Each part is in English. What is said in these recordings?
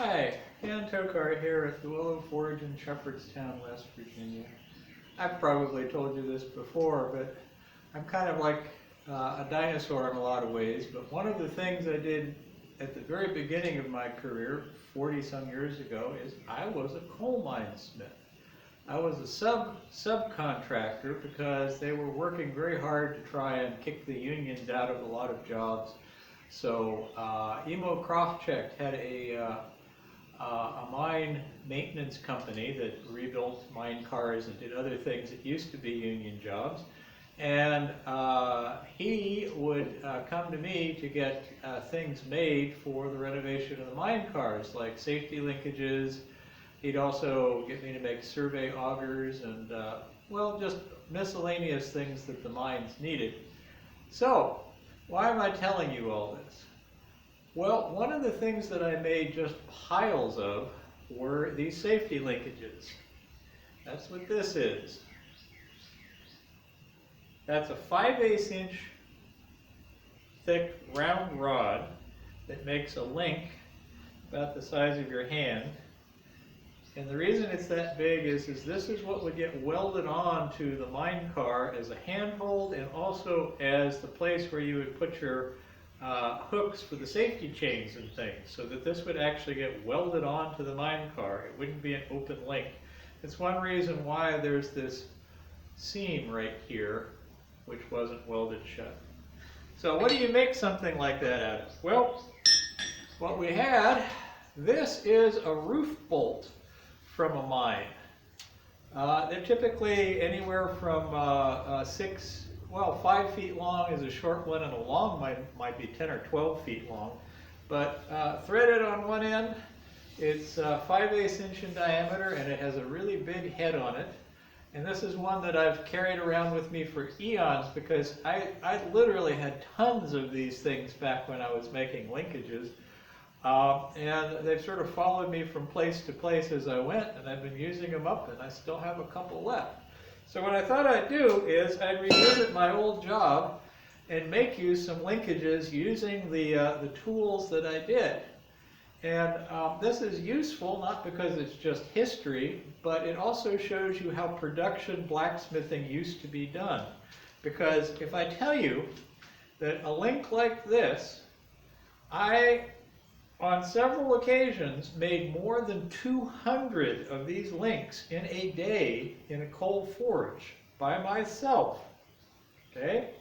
Hi, Dan Tokar here at the Willow Forge in Shepherdstown, West Virginia. I've probably told you this before, but I'm kind of like a dinosaur in a lot of ways. But one of the things I did at the very beginning of my career, 40-some years ago, is I was a coal mine smith. I was a subcontractor because they were working very hard to try and kick the unions out of a lot of jobs. So Emo Crofcheck had a mine maintenance company that rebuilt mine cars and did other things that used to be union jobs. And he would come to me to get things made for the renovation of the mine cars, like safety linkages. He'd also get me to make survey augers and, well, just miscellaneous things that the mines needed. So, why am I telling you all this? Well, one of the things that I made just piles of were these safety linkages. That's what this is. That's a 5/8 inch thick round rod that makes a link about the size of your hand. And the reason it's that big is this is what would get welded on to the mine car as a handhold and also as the place where you would put your hooks for the safety chains and things, so that this would actually get welded onto the mine car. It wouldn't be an open link. It's one reason why there's this seam right here which wasn't welded shut. So what do you make something like that out of? Well, what we had, this is a roof bolt from a mine. They're typically anywhere from 5 feet long is a short one, and a long might be 10 or 12 feet long. But threaded on one end, it's 5/8 inch in diameter, and it has a really big head on it. And this is one that I've carried around with me for eons because I literally had tons of these things back when I was making linkages. And they've sort of followed me from place to place as I went, and I've been using them up, and I still have a couple left. So what I thought I'd do is I'd revisit my old job and make you some linkages using the tools that I did. And this is useful not because it's just history, but it also shows you how production blacksmithing used to be done. Because if I tell you that a link like this, on several occasions made more than 200 of these links in a day in a coal forge by myself, okay?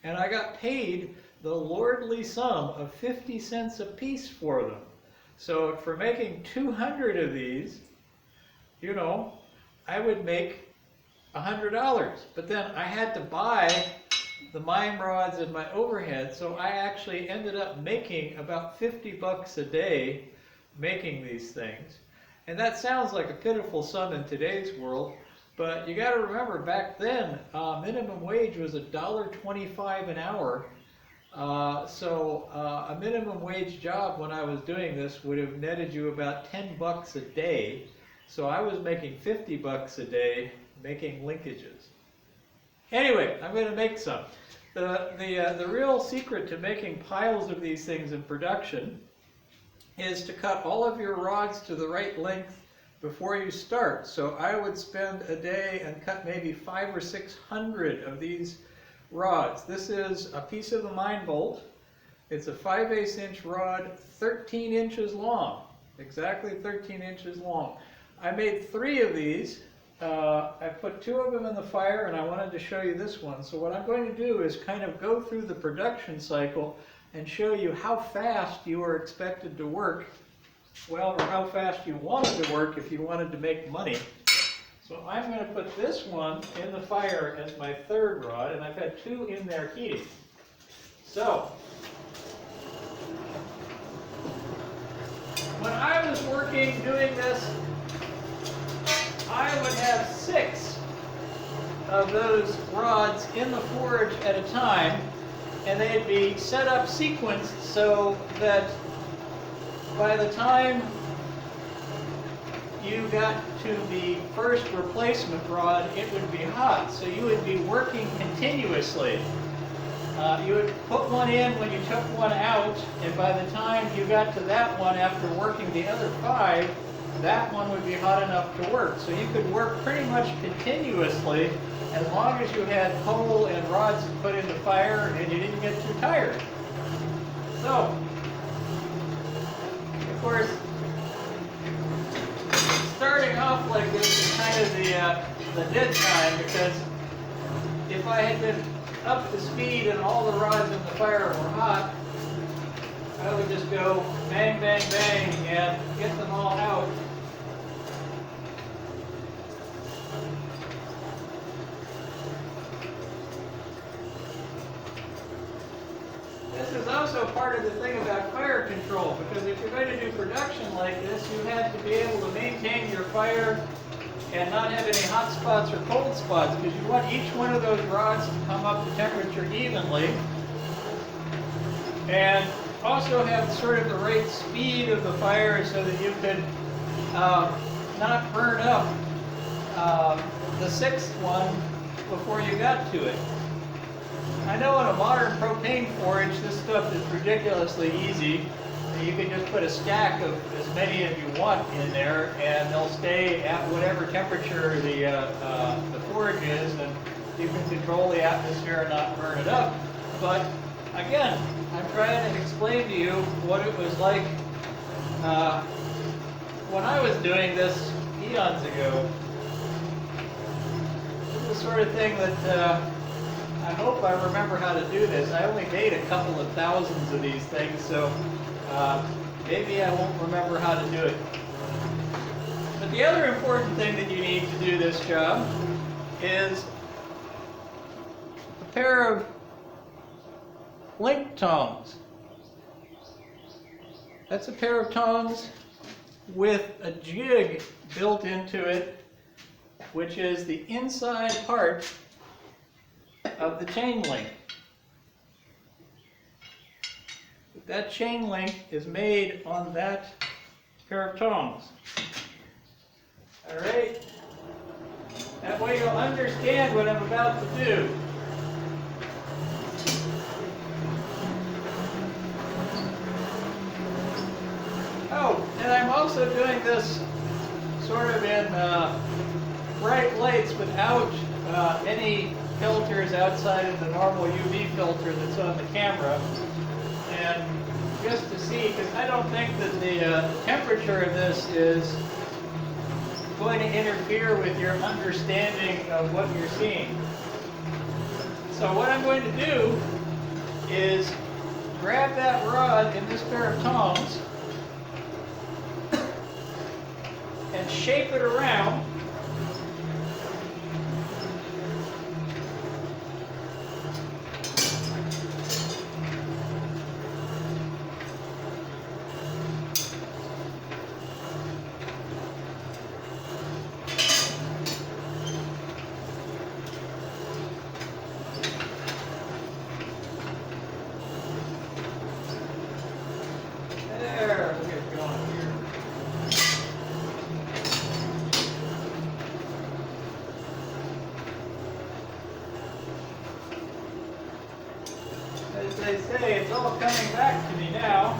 And I got paid the lordly sum of 50 cents a piece for them. So for making 200 of these, you know, I would make $100. But then I had to buy the mine rods and my overhead, so I actually ended up making about 50 bucks a day making these things. And that sounds like a pitiful sum in today's world, but you got to remember back then minimum wage was $1.25 an hour. So a minimum wage job when I was doing this would have netted you about 10 bucks a day. So I was making 50 bucks a day making linkages. Anyway, I'm going to make some. The real secret to making piles of these things in production is to cut all of your rods to the right length before you start. So I would spend a day and cut maybe 500 or 600 of these rods. This is a piece of the mine bolt. It's a 5/8 inch rod, 13 inches long, exactly 13 inches long. I made 3 of these. I put 2 of them in the fire, and I wanted to show you this one. So what I'm going to do is kind of go through the production cycle and show you how fast you are expected to work, well, or how fast you wanted to work if you wanted to make money. So I'm going to put this one in the fire as my 3rd rod, and I've had 2 in there heating. So when I was working doing this, I would have 6 of those rods in the forge at a time, and they'd be set up sequenced so that by the time you got to the first replacement rod, it would be hot, so you would be working continuously. You would put one in when you took one out, and by the time you got to that one after working the other 5, that one would be hot enough to work. So you could work pretty much continuously as long as you had coal and rods to put in the fire and you didn't get too tired. So, of course, starting off like this is kind of the dead time, because if I had been up to speed and all the rods in the fire were hot, I would just go bang, bang, bang and get them all out. This is also part of the thing about fire control, because if you're going to do production like this, you have to be able to maintain your fire and not have any hot spots or cold spots, because you want each one of those rods to come up to temperature evenly, and also have sort of the right speed of the fire so that you could not burn up the 6th one before you got to it. I know in a modern propane forge this stuff is ridiculously easy. You can just put a stack of as many as you want in there, and they'll stay at whatever temperature the forge is, and you can control the atmosphere and not burn it up. But again, I'm trying to explain to you what it was like when I was doing this eons ago. This is the sort of thing that I hope I remember how to do this. I only made a couple of thousands of these things, so maybe I won't remember how to do it. But the other important thing that you need to do this job is a pair of link tongs. That's a pair of tongs with a jig built into it, which is the inside part of the chain link. That chain link is made on that pair of tongs. Alright? That way you'll understand what I'm about to do. Oh, and I'm also doing this sort of in bright lights without any filters outside of the normal UV filter that's on the camera. And just to see, because I don't think that the temperature of this is going to interfere with your understanding of what you're seeing. So what I'm going to do is grab that rod in this pair of tongs and shape it around . There, we'll get going here. As they say, it's all coming back to me now.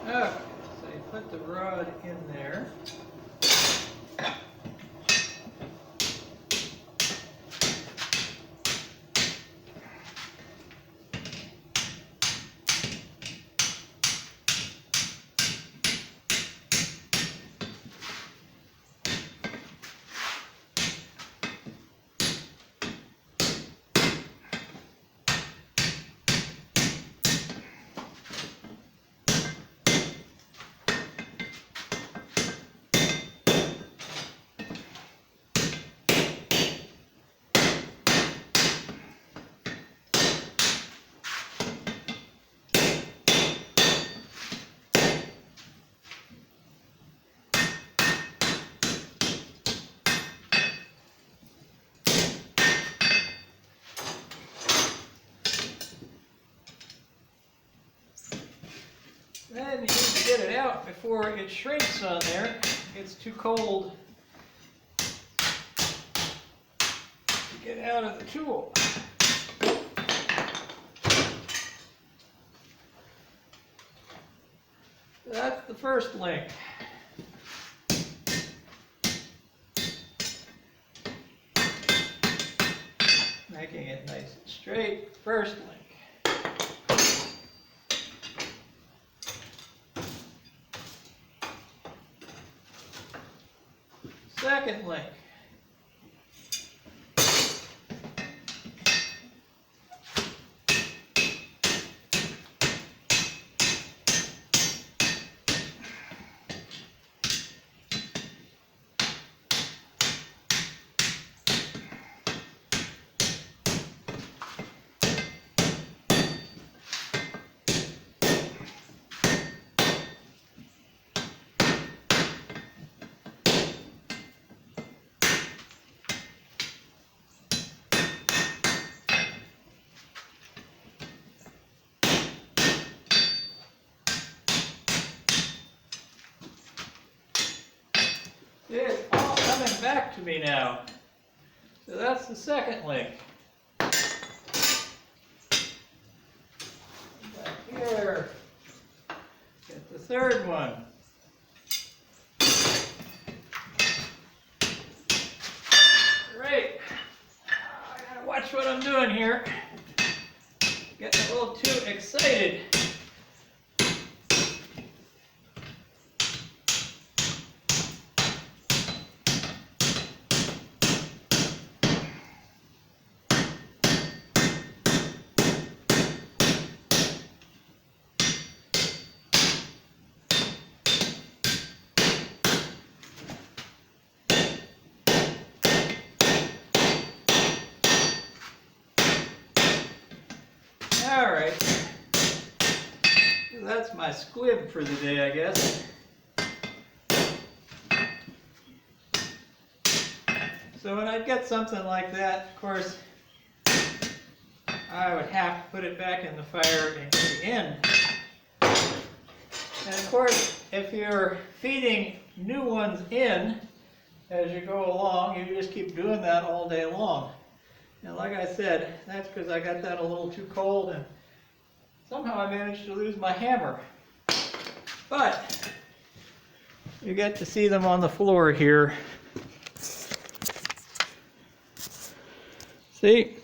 Okay, so you put the rod in there. Then you need to get it out before it shrinks on there. It's too cold to get out of the tool. That's the first link. Making it nice and straight. First link. Second link. It's all coming back to me now. So that's the second link. Back here. Get the third one. Great. I gotta watch what I'm doing here. Getting a little too excited. Alright, so that's my squib for the day, I guess. So when I get something like that, of course, I would have to put it back in the fire in the end. And of course, if you're feeding new ones in as you go along, you just keep doing that all day long. And like I said, that's because I got that a little too cold and somehow I managed to lose my hammer. But you get to see them on the floor here. See?